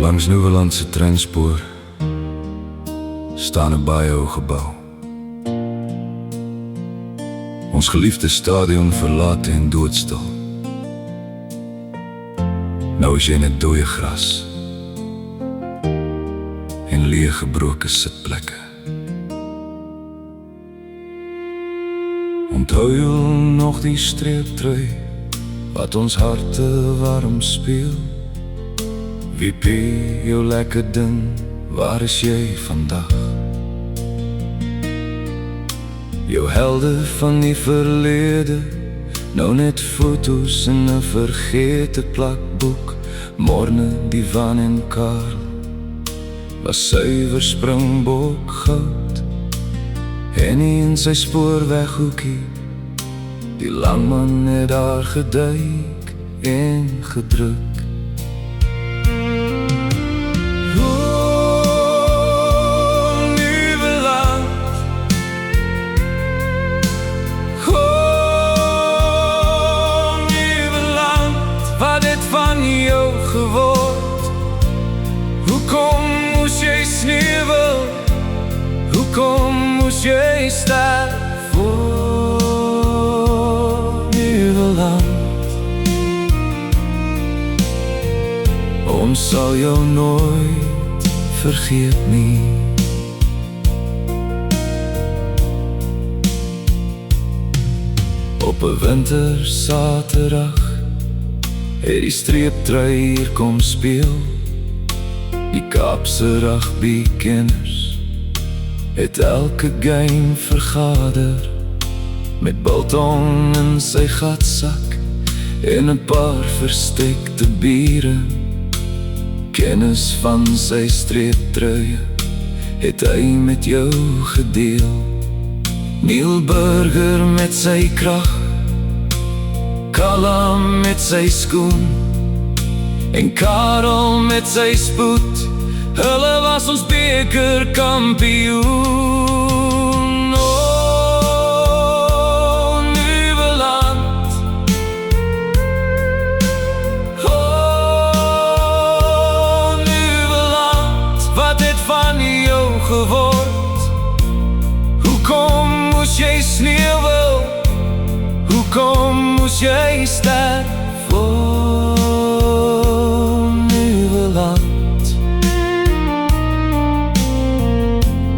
Langs Nieuweland se treinspoor staan 'n baie ou gebou. Ons geliefde stadion verlate en doodstil. Nou is jy net dooie gras en leeg gebroke sitplekke. Onthou jy nog die streeptrui wat ons harte warm speel? Wie pie jou lekker ding, waar is jy vandag? Jou helde van die verlede, nou net foto's in 'n vergete plakboek. Morne, die Van en Karel was suiwer springbok goud. Henny in sy spoorweghoekie, die langman het daar geduik en gedruk. Wat het van jou geword? Hoekom moes jy sneeuwel? Hoekom moes jy sterf voor Nieuweland? Ons sal jou nooit vergeet nie. Op 'n wintersaterdag het die streeptrui hier kom speel. Die Kaapse rugbykenners het elke game vergader, met biltong in sy gatsak en 'n paar verstekte biere. Kennis van sy streeptruie het hy met jou gedeel. Neil Burger met sy krag, Kallam met sy skoen en Karel met sy spoed. Hulle was ons bekerkampioen. O, Nieuweland. O, Nieuweland. Wat het van jou geword? Hoekom moes jy sneeuwel? Hoekom moes jy sterf voor Nieuweland?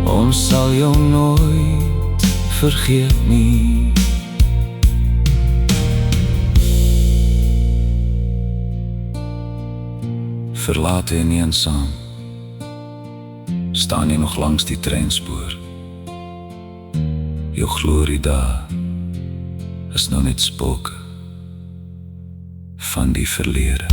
Ons sal jou nooit vergeet nie. Verlate en eensaam staan jy nog langs die treinspoor. Jou glorie daar is nou net spooke van die verlede.